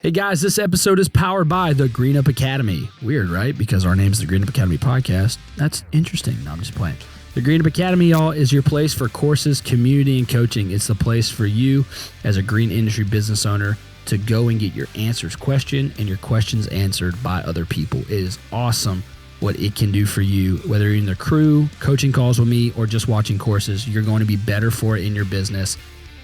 Hey guys, this episode is powered by the Green Up Academy. Weird, right? Because our name is the Green Up Academy Podcast. That's interesting. No, I'm just playing. The Green Up Academy, y'all, is your place for courses, community, and coaching. It's the place for you as a green industry business owner to go and get your answers questioned and your questions answered by other people. It is awesome what it can do for you, whether you're in the crew, coaching calls with me, or just watching courses. You're going to be better for it in your business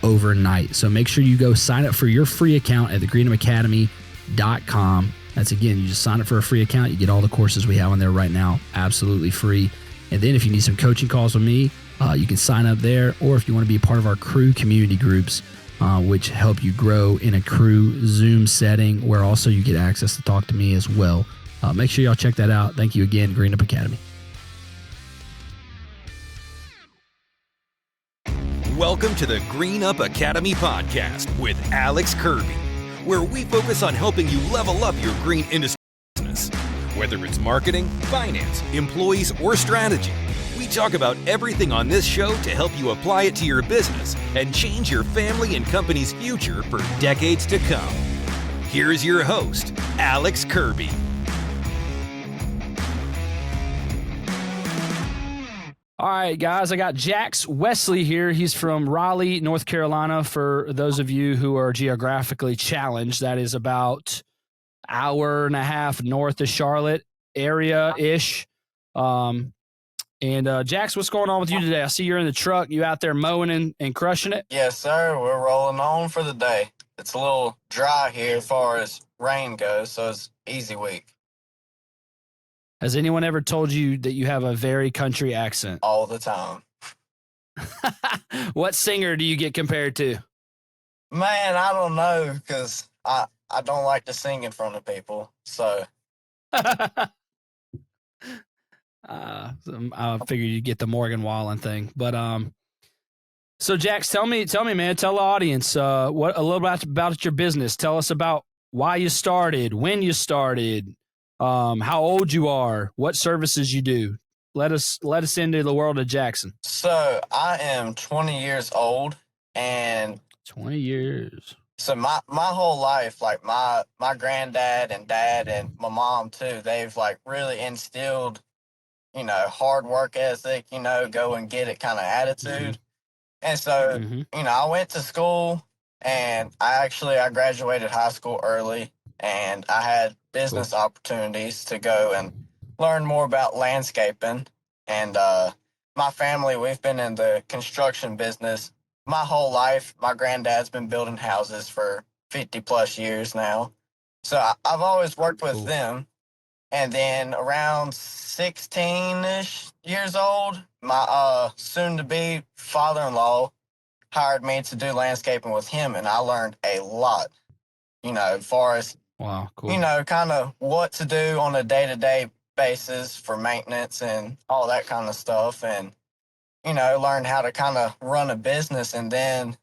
overnight. So make sure you go sign up for your free account at thegreenupacademy.com. That's, again, you just sign up for a free account. You get all the courses we have on there right now, absolutely free. And then if you need some coaching calls with me, you can sign up there. Or if you want to be a part of our crew community groups, which help you grow in a crew Zoom setting, where also you get access to talk to me as well. Make sure y'all check that out. Thank you again, Green Up Academy. Welcome to the Green Up Academy podcast with Alex Kirby, where we focus on helping you level up your green industry business. Whether it's marketing, finance, employees, or strategy, we talk about everything on this show to help you apply it to your business and change your family and company's future for decades to come. Here's your host, Alex Kirby. All right, guys, I got Jaxson Wesley here. He's from Raleigh, North Carolina. For those of you who are geographically challenged, that is about an hour and a half north of Charlotte area-ish. And Jax, what's going on with you today? I see you're in the truck. You out there mowing and crushing it? Yes, sir. We're rolling on for the day. It's a little dry here as far as rain goes, so it's easy week. Has anyone ever told you that you have a very country accent? All the time. What singer do you get compared to? Man, I don't know, because I don't like to sing in front of people, so. I figured you'd get the Morgan Wallen thing. But so Jax, tell me, man, tell the audience a little bit about your business. Tell us about why you started, when you started, how old you are, what services you do. Let us into the world of Jaxson. So I am 20 years old, and 20 years. So my whole life, like my granddad and dad and my mom too, they've like really instilled, hard work ethic, go and get it kind of attitude. And so, I went to school, and I graduated high school early, and I had business opportunities to go and learn more about landscaping. And my family, we've been in the construction business my whole life. My granddad's been building houses for 50 plus years now. So I've always worked with them. And then around 16-ish years old, my soon-to-be father-in-law hired me to do landscaping with him, and I learned a lot, as far as, wow, cool. Kind of what to do on a day-to-day basis for maintenance and all that kind of stuff, and, learned how to kind of run a business. And then,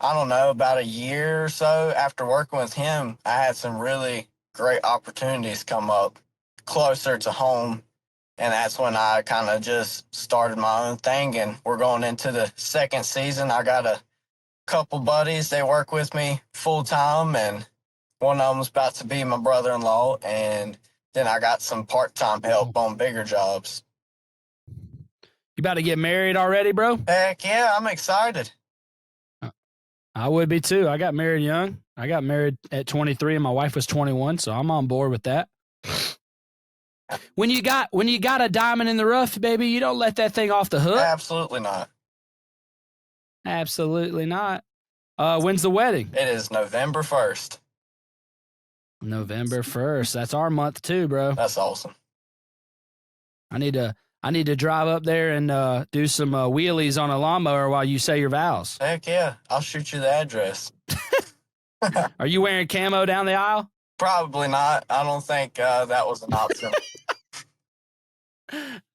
I don't know, about a year or so after working with him, I had some really great opportunities come up closer to home, and that's when I kind of just started my own thing, and we're going into the second season. I got a couple buddies, they work with me full-time, and one of them's about to be my brother-in-law, and then I got some part-time help on bigger jobs. You about to get married already, bro? Heck yeah, I'm excited. I would be too. I got married young. I got married at 23 and my wife was 21, so I'm on board with that. When you got a diamond in the rough, baby, you don't let that thing off the hook. Absolutely not. Absolutely not. When's the wedding? It is November 1st. November 1st. That's our month too, bro. That's awesome. I need to drive up there and do some wheelies on a lawnmower while you say your vows. Heck yeah. I'll shoot you the address. Are you wearing camo down the aisle? Probably not. I don't think that was an option.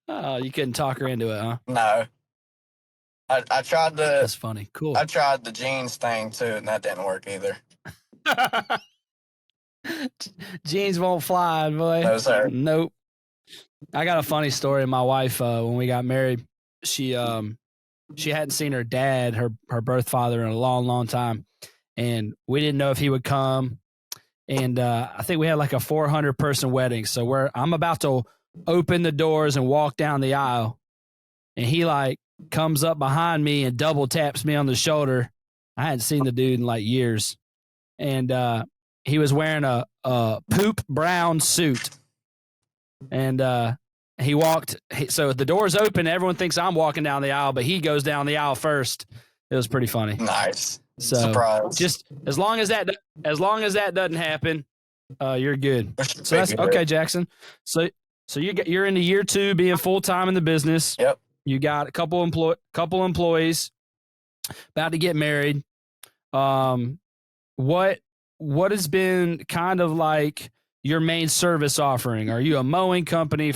Oh, you couldn't talk her into it, huh? No. I tried the... That's funny. Cool. I tried the jeans thing, too, and that didn't work either. Jeans won't fly, boy. No, sir. Nope. I got a funny story. My wife, when we got married, she hadn't seen her dad, her birth father, in a long, long time. And we didn't know if he would come. And I think we had like a 400-person wedding. So I'm about to open the doors and walk down the aisle. And he like comes up behind me and double taps me on the shoulder. I hadn't seen the dude in like years. And he was wearing a poop brown suit. And he walked. So the door's open. Everyone thinks I'm walking down the aisle, but he goes down the aisle first. It was pretty funny. Nice. So surprise. Just as long as that doesn't happen, you're good. So that's okay, Jaxson. So you're into year 2 being full time in the business. Yep. You got a couple employees, about to get married. What has been kind of like your main service offering? Are you a mowing company?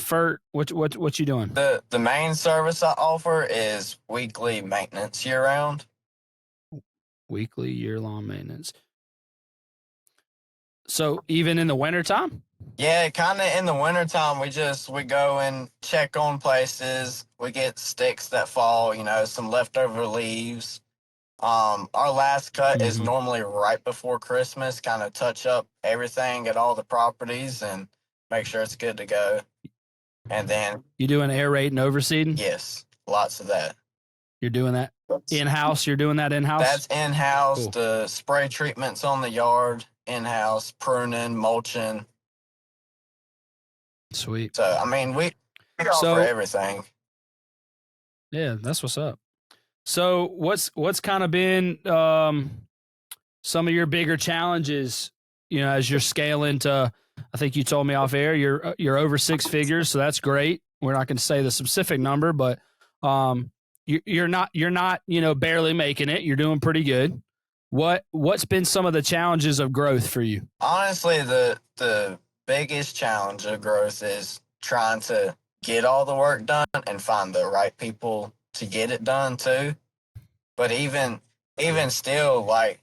What you doing? The main service I offer is weekly maintenance year round. Weekly, year-long maintenance. So even in the wintertime? Yeah, kind of in the wintertime, we go and check on places. We get sticks that fall, some leftover leaves. Our last cut is normally right before Christmas, kind of touch up everything at all the properties and make sure it's good to go. And then... You doing aerate and overseeding? Yes, lots of that. You're doing that in-house? You're doing that in-house? That's in-house. Cool. The spray treatments on the yard, in-house, pruning, mulching. Sweet. So, I mean, we offer everything. Yeah, that's what's up. So what's kind of been some of your bigger challenges, as you're scaling to, I think you told me off air, you're over 6 figures, so that's great. We're not going to say the specific number, but you're not barely making it. You're doing pretty good. What's been some of the challenges of growth for you? Honestly, the biggest challenge of growth is trying to get all the work done and find the right people to get it done too. But even still, like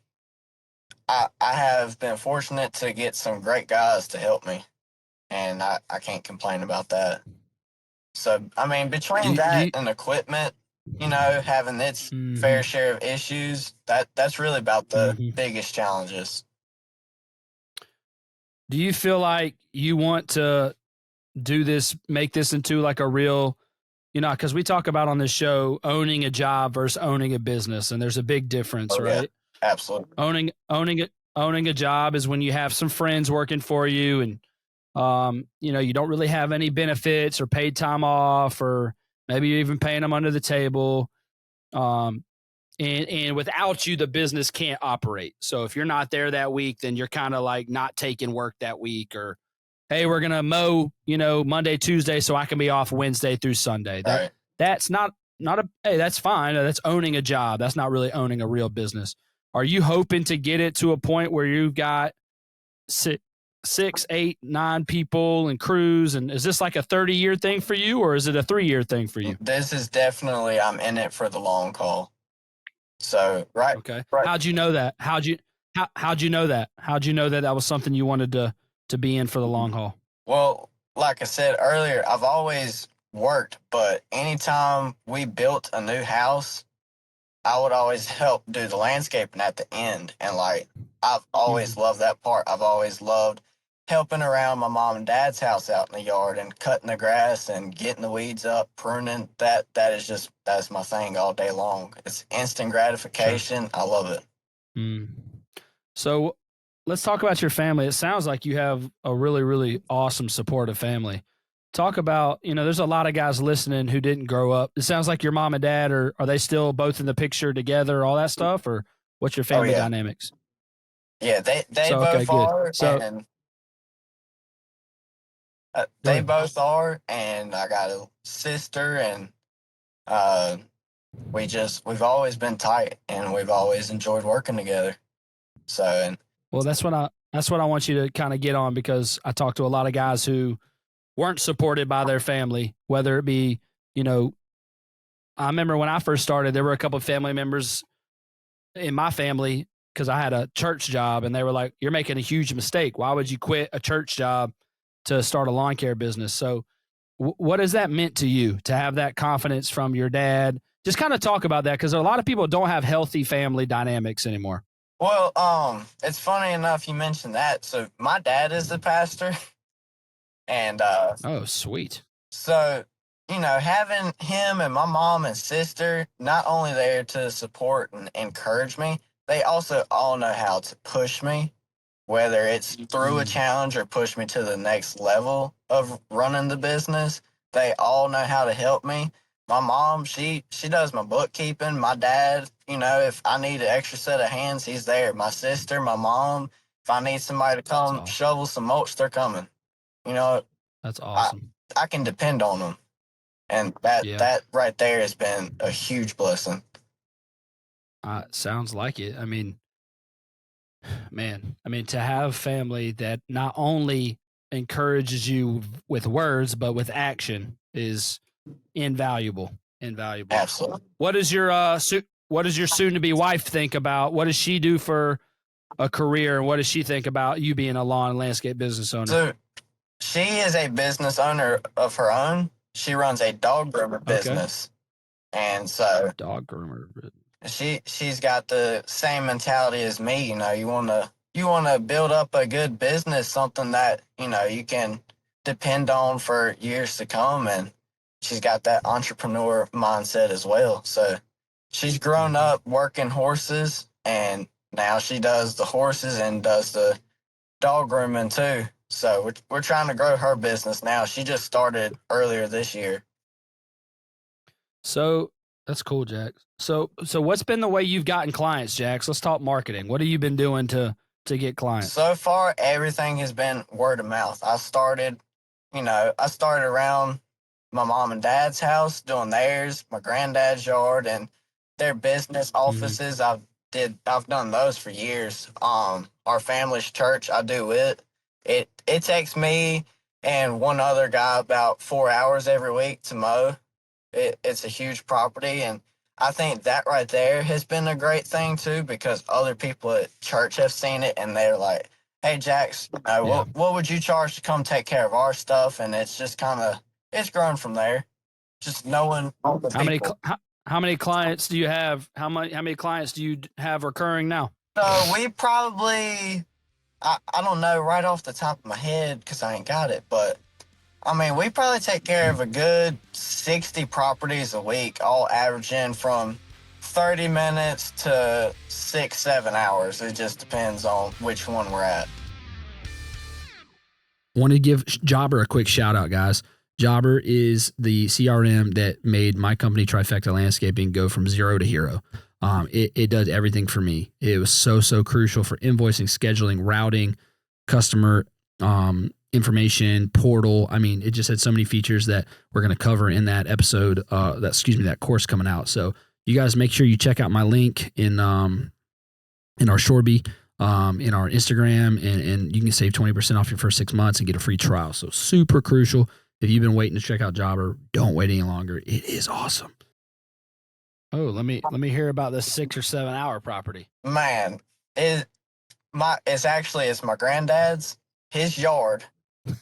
I have been fortunate to get some great guys to help me, and I can't complain about that. So, I mean, between that and equipment, having its fair share of issues, that's really about the biggest challenges. Do you feel like you want to make this into like a real, because we talk about on this show owning a job versus owning a business, and there's a big difference, right? Yeah, absolutely. Owning a job is when you have some friends working for you, and you don't really have any benefits or paid time off, or maybe you're even paying them under the table. And without you, the business can't operate. So if you're not there that week, then you're kind of like not taking work that week, or, hey, we're going to mow, Monday, Tuesday, so I can be off Wednesday through Sunday. That's not hey, that's fine. That's owning a job. That's not really owning a real business. Are you hoping to get it to a point where you've got 6, 8, 9 people and crews? And is this like a 30-year thing for you, or is it a 3-year thing for you? This is definitely, I'm in it for the long haul. So, right. Okay. Right. How'd you know that? How'd you know that? How'd you know that that was something you wanted to be in for the long haul? Well, like I said earlier, I've always worked, but anytime we built a new house, I would always help do the landscaping at the end. And like, I've always loved that part. I've always loved helping around my mom and dad's house out in the yard and cutting the grass and getting the weeds up, pruning. That's my thing all day long. It's instant gratification. Sure. I love it. So let's talk about your family. It sounds like you have a really, really awesome supportive family. Talk about, there's a lot of guys listening who didn't grow up. It sounds like your mom and dad, are they still both in the picture together, all that stuff, or what's your family dynamics? Yeah, they both are. So, and they both are, and I got a sister, and we've always been tight, and we've always enjoyed working together. So, well, that's what I want you to kind of get on, because I talk to a lot of guys who weren't supported by their family, whether it be, I remember when I first started, there were a couple of family members in my family, because I had a church job, and they were like, you're making a huge mistake. Why would you quit a church job to start a lawn care business? So what has that meant to you to have that confidence from your dad? Just kind of talk about that, because a lot of people don't have healthy family dynamics anymore. Well, it's funny enough you mentioned that. So my dad is the pastor, and Oh, sweet. so having him and my mom and sister not only there to support and encourage me, they also all know how to push me, whether it's through a challenge or push me to the next level of running the business. They all know how to help me. My mom, she does my bookkeeping. My dad, if I need an extra set of hands, he's there. My sister, my mom, if I need somebody to come awesome. shovel some mulch, they're coming. That's awesome. I can depend on them. And that right there has been a huge blessing. Sounds like it. I mean, man, to have family that not only encourages you with words, but with action is invaluable. Absolutely. What does your soon to be wife think about? What does she do for a career? And what does she think about you being a lawn and landscape business owner? So she is a business owner of her own. She runs a dog groomer business. And so dog groomer. She's got the same mentality as me. You want to build up a good business, something that you can depend on for years to come, and she's got that entrepreneur mindset as well. So she's grown up working horses, and now she does the horses and does the dog grooming too. So we're trying to grow her business now. She just started earlier this year. So that's cool, Jax. So what's been the way you've gotten clients, Jax? Let's talk marketing. What have you been doing to get clients? So far, everything has been word of mouth. I started around my mom and dad's house, doing theirs, my granddad's yard, and their business offices. I've done those for years. Our family's church, I do it. It takes me and one other guy about 4 hours every week to mow. It's a huge property, and I think that right there has been a great thing too, because other people at church have seen it and they're like, "Hey, Jax, what would you charge to come take care of our stuff?" And it's just it's grown from there. Just knowing all the people. How many clients do you have? How many clients do you have recurring now? So we probably, I don't know right off the top of my head because I ain't got it, but I mean, we probably take care of a good 60 properties a week, all averaging from 30 minutes to 6-7 hours. It just depends on which one we're at. Want to give Jobber a quick shout out, guys. Jobber is the CRM that made my company Trifecta Landscaping go from zero to hero. It does everything for me. It was so crucial for invoicing, scheduling, routing, customer information, portal. I mean, it just had so many features that we're going to cover in that episode, that course coming out. So you guys make sure you check out my link in our Shoreby, in our Instagram, and you can save 20% off your first 6 months and get a free trial. So super crucial. If you've been waiting to check out Jobber, don't wait any longer. It is awesome. Oh, let me hear about this 6 or 7 hour property. Man, it's my granddad's, his yard.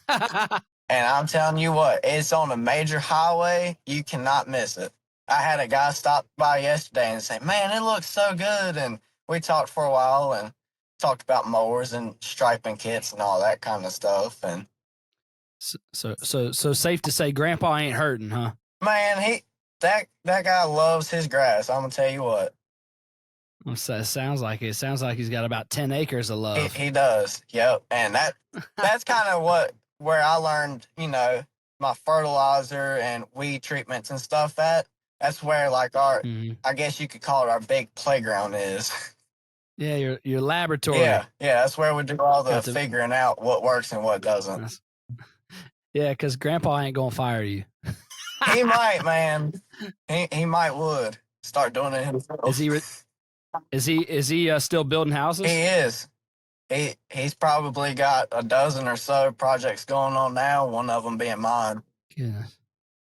And I'm telling you what, it's on a major highway. You cannot miss it. I had a guy stop by yesterday and say, "Man, it looks so good." And we talked for a while and talked about mowers and striping kits and all that kind of stuff. And so safe to say Grandpa ain't hurting, huh? Man, that guy loves his grass. I'm gonna tell you what. Well, it sounds like it. Sounds like he's got about 10 acres of love. He does. Yep. And that's kind of where I learned, my fertilizer and weed treatments and stuff. That's where our, I guess you could call it our big playground is. Yeah, your laboratory. Yeah, that's where we do all the figuring out what works and what doesn't. Yeah, because Grandpa ain't gonna fire you. He might, man. He might would start doing it himself. Is he still building houses? He is. He's probably got a dozen or so projects going on now. One of them being mine. Yeah.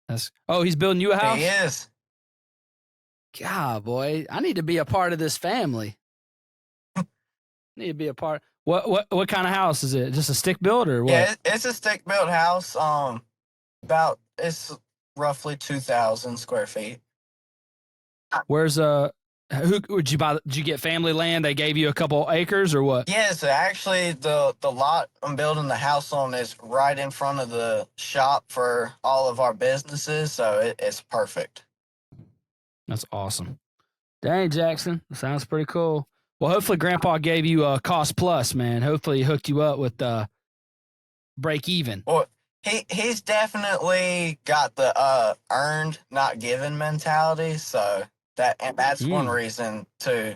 He's building you a house? He is. God, boy, I need to be a part of this family. Need to be a part. What kind of house is it? Just a stick built or what? Yeah, it's a stick built house. It's roughly 2,000 square feet. Where's Who would you buy? Did you get family land? They gave you a couple acres or what? Yes, actually, the lot I'm building the house on is right in front of the shop for all of our businesses, so it's perfect. That's awesome. Dang, Jaxson. Sounds pretty cool. Well, hopefully Grandpa gave you a cost plus, man. Hopefully he hooked you up with break even. Well, he's definitely got the earned, not given mentality, so that's one reason too.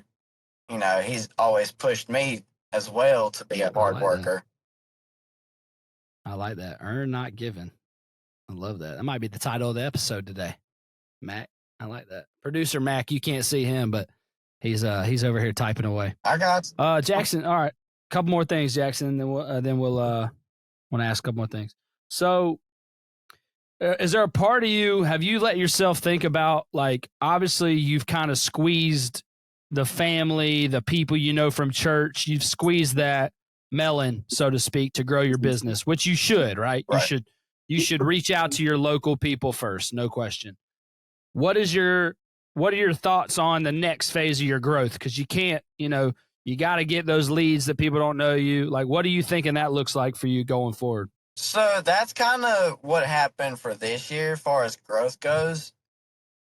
He's always pushed me as well to be a hard worker. I like that. Earn, not given. I love that. That might be the title of the episode today. Mac. I like that. Producer Mac, you can't see him, but he's over here typing away. I got Jaxson. All right, couple more things, Jaxson, and then we'll want to ask a couple more things. So, is there a part of you? Have you let yourself think about, like, obviously you've kind of squeezed the family, the people you know from church. You've squeezed that melon, so to speak, to grow your business, which you should, right? You should reach out to your local people first, no question. What are your thoughts on the next phase of your growth? Because you can't, you got to get those leads that people don't know you. Like, what are you thinking that looks like for you going forward? So that's kind of what happened for this year as far as growth goes.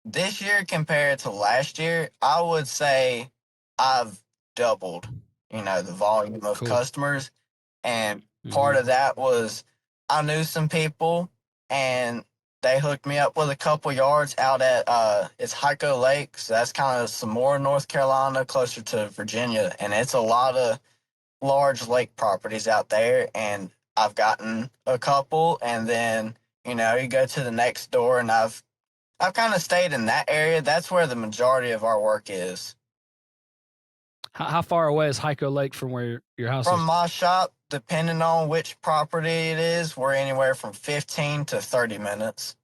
This year compared to last year, I would say I've doubled, the volume of customers. And part of that was I knew some people and they hooked me up with a couple yards out at it's Hyco Lake. So that's kind of some more North Carolina, closer to Virginia. And it's a lot of large lake properties out there. And I've gotten a couple. And then, you go to the next door, and I've kind of stayed in that area. That's where the majority of our work is. How far away is Hyco Lake from where your house is? From my shop, depending on which property it is, we're anywhere from 15 to 30 minutes.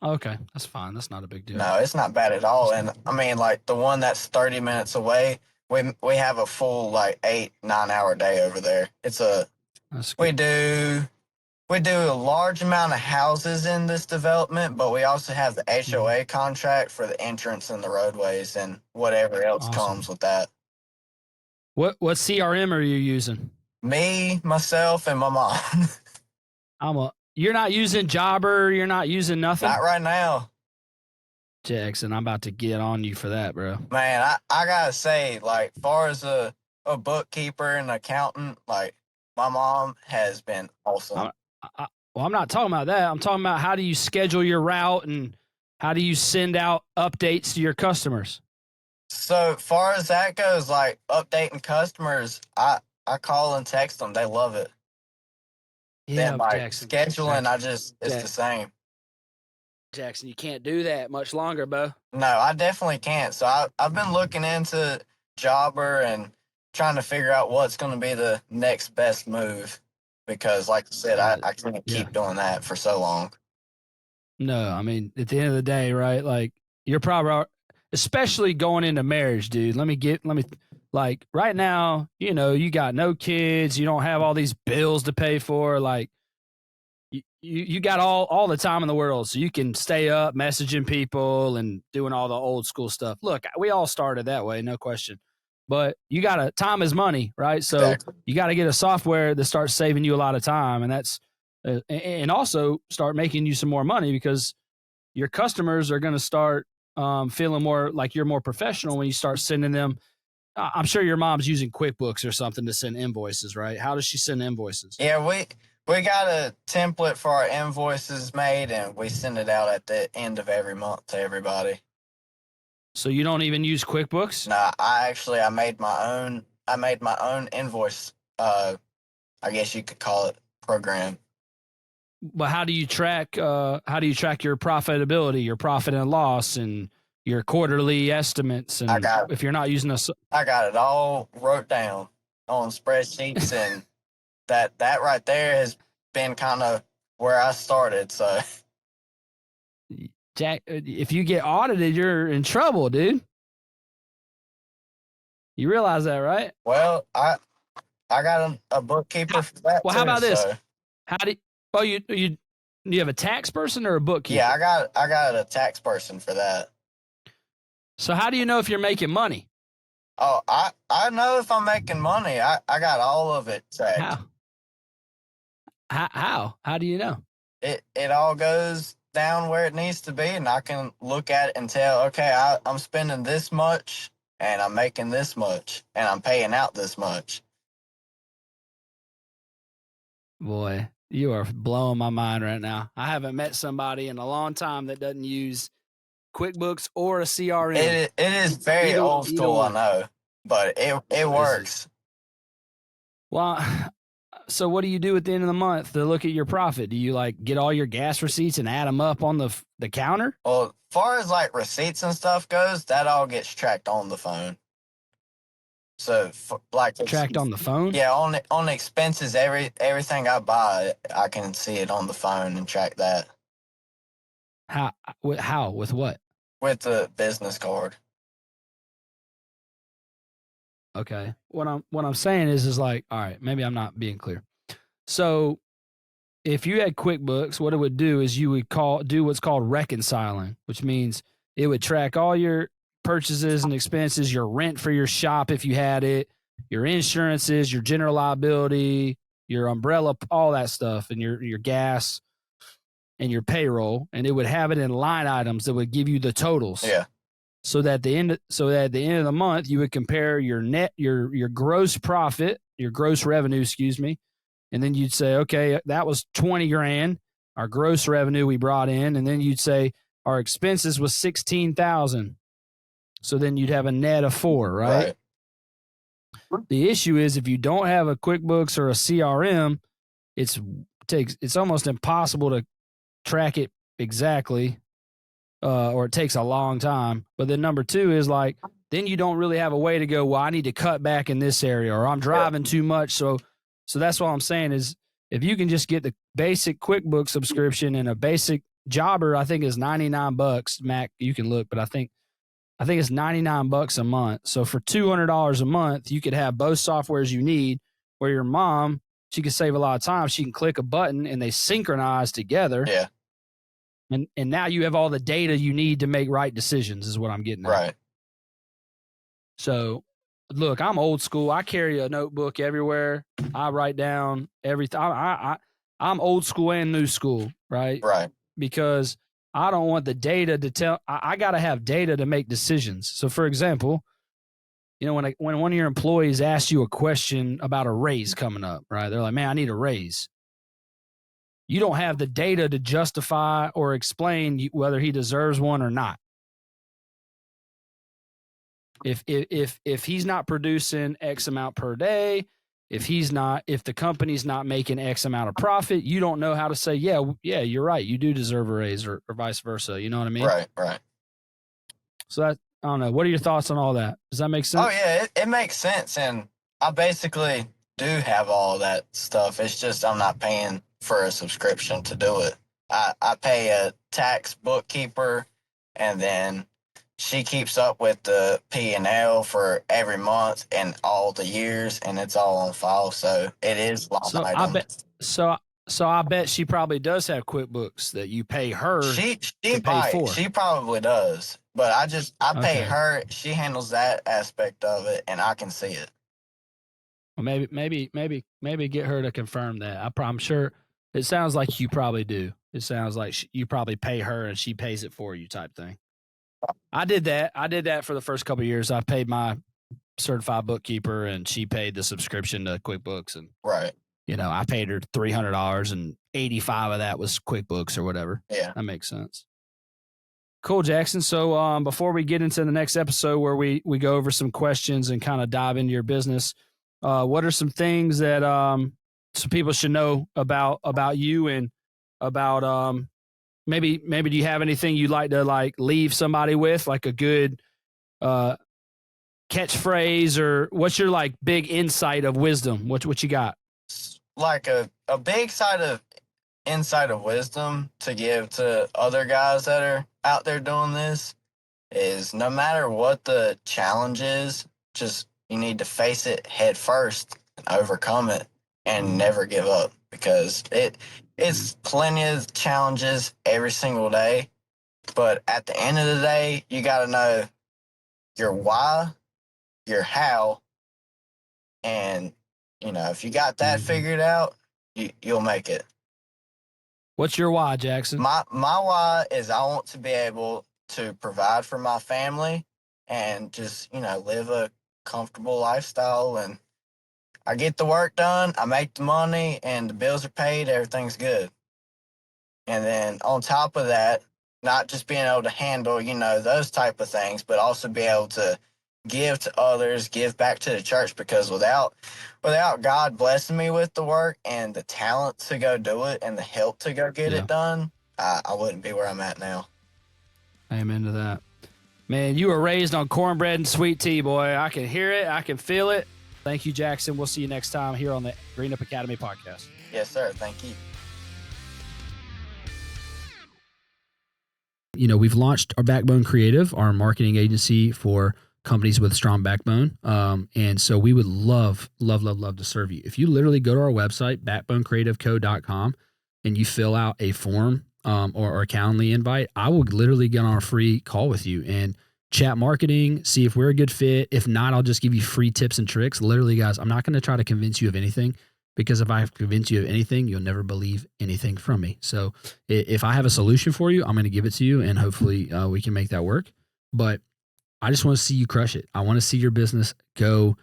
Okay, that's fine. That's not a big deal. No, it's not bad at all. And I mean, like, the one that's 30 minutes away, we have a full, like, 8-9 hour day over there. We do a large amount of houses in this development, but we also have the HOA contract for the entrance and the roadways and whatever else comes with that. What CRM are you using? Me, myself, and my mom. You're not using Jobber. You're not using nothing. Not right now. Jaxson, I'm about to get on you for that, bro. Man, I gotta say, like, far as a bookkeeper and accountant, like, my mom has been awesome. I'm not talking about that. I'm talking about how do you schedule your route and how do you send out updates to your customers? So far as that goes, like, updating customers, I call and text them. They love it. Yeah, then, like, Jaxson, scheduling, it's the same. Jaxson, you can't do that much longer, bro. No, I definitely can't. So I've been looking into Jobber and trying to figure out what's going to be the next best move. Because, like I said, I can't keep doing that for so long. No, I mean, at the end of the day, right, like, you're probably, especially going into marriage, dude, like, right now, you got no kids, you don't have all these bills to pay for, like, you got all the time in the world, so you can stay up messaging people and doing all the old school stuff. Look, we all started that way, no question. But time is money, right? So exactly. You got to get a software that starts saving you a lot of time, and that's and also start making you some more money because your customers are going to start feeling more like you're more professional when you start sending them. I'm sure your mom's using QuickBooks or something to send invoices, right? How does she send invoices? Yeah, we got a template for our invoices made, and we send it out at the end of every month to everybody. So you don't even use QuickBooks? No, I made my own. I made my own invoice. I guess you could call it program. But how do you track? How do you track your profitability, your profit and loss, and your quarterly estimates? And if you're not using I got it all wrote down on spreadsheets, and that right there has been kind of where I started. So. Jack, if you get audited, you're in trouble, dude. You realize that, right? Well, I got a bookkeeper for that. Well, too, how about this? How do you have a tax person or a bookkeeper? Yeah, I got a tax person for that. So how do you know if you're making money? Oh, I know if I'm making money. I got all of it tracked. How do you know? It all goes down where it needs to be, and I can look at it and tell, okay, I'm spending this much, and I'm making this much, and I'm paying out this much. Boy, you are blowing my mind right now. I haven't met somebody in a long time that doesn't use QuickBooks or a CRM. It is very old school, I know, but it works. Well, so what do you do at the end of the month to look at your profit? Do you like get all your gas receipts and add them up on the counter? Well, as far as like receipts and stuff goes, that all gets tracked on the phone. So like tracked on the phone? Yeah, on expenses, everything I buy, I can see it on the phone and track that. How? With what? With the business card. Okay. What I'm saying is like, all right, maybe I'm not being clear. So if you had QuickBooks, what it would do is you would do what's called reconciling, which means it would track all your purchases and expenses, your rent for your shop if you had it, your insurances, your general liability, your umbrella, all that stuff, and your gas and your payroll, and it would have it in line items that would give you the totals. Yeah. So that at the end of the month, you would compare your net, your gross profit, your gross revenue, excuse me, and then you'd say, okay, that was 20 grand, our gross revenue we brought in, and then you'd say our expenses was 16,000. So then you'd have a net of 4, right? The issue is if you don't have a QuickBooks or a CRM, it's almost impossible to track it exactly, or it takes a long time. But then number 2 is like, then you don't really have a way to go, well, I need to cut back in this area, or I'm driving too much. So that's what I'm saying is if you can just get the basic QuickBooks subscription and a basic jobber, I think is $99. Mac, you can look, but I think it's $99 a month. So for $200 a month, you could have both softwares you need, where your mom, she can save a lot of time. She can click a button and they synchronize together. Yeah. And now you have all the data you need to make right decisions is what I'm getting at. Right. So look, I'm old school. I carry a notebook everywhere. I write down everything. I'm old school and new school, right? Right. Because I don't want the data to tell. I got to have data to make decisions. So, for example, you know, when one of your employees asks you a question about a raise coming up, right? They're like, "Man, I need a raise." You don't have the data to justify or explain whether he deserves one or not. If he's not producing X amount per day, if the company's not making X amount of profit, you don't know how to say, yeah, you're right, you do deserve a raise, or vice versa. You know what I mean? Right. So I don't know. What are your thoughts on all that? Does that make sense? Oh yeah, it makes sense, and I basically do have all that stuff. It's just I'm not paying for a subscription to do it. I pay a tax bookkeeper, and then she keeps up with the P&L for every month and all the years, and it's all on file. So it is line item. So I bet she probably does have QuickBooks that you pay her. She probably does, but I pay her. She handles that aspect of it, and I can see it. Well, maybe get her to confirm that. I'm sure it sounds like you probably do. It sounds like you probably pay her and she pays it for you, type thing. I did that for the first couple of years. I paid my certified bookkeeper and she paid the subscription to QuickBooks, and right. You know, I paid her $300 and 85 of that was QuickBooks or whatever. Yeah. That makes sense. Cool, Jaxson. So before we get into the next episode where we go over some questions and kind of dive into your business, what are some things that some people should know about you and about maybe do you have anything you'd like to leave somebody with, like a good catchphrase, or what's your big insight of wisdom? What you got? Like a big insight of wisdom to give to other guys that are out there doing this is, no matter what the challenge is, just you need to face it head first and overcome it and never give up, because it's plenty of challenges every single day. But at the end of the day, you got to know your why, your how, and if you got that figured out, you'll make it. What's your why, Jaxson? My why is I want to be able to provide for my family and just live a comfortable lifestyle, and I get the work done, I make the money, and the bills are paid, everything's good. And then on top of that, not just being able to handle, those type of things, but also be able to give to others, give back to the church, because without God blessing me with the work and the talent to go do it and the help to go get it done, I wouldn't be where I'm at now. Amen to that. Man, you were raised on cornbread and sweet tea, boy. I can hear it. I can feel it. Thank you, Jaxson. We'll see you next time here on the Green Up Academy podcast. Yes, sir. Thank you. We've launched our Backbone Creative, our marketing agency for companies with strong backbone. And so we would love to serve you. If you literally go to our website, backbonecreativeco.com, and you fill out a form or a Calendly invite, I will literally get on a free call with you and chat marketing, see if we're a good fit. If not, I'll just give you free tips and tricks. Literally, guys, I'm not going to try to convince you of anything, because if I convince you of anything, you'll never believe anything from me. So if I have a solution for you, I'm going to give it to you, and hopefully we can make that work. But I just want to see you crush it. I want to see your business go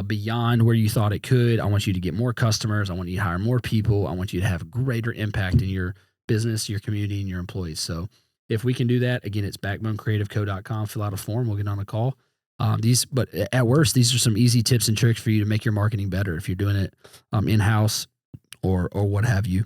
beyond where you thought it could. I want you to get more customers. I want you to hire more people. I want you to have greater impact in your business, your community, and your employees. So if we can do that, again, it's backbonecreativeco.com. Fill out a form. We'll get on a call. But at worst, these are some easy tips and tricks for you to make your marketing better if you're doing it in-house or what have you.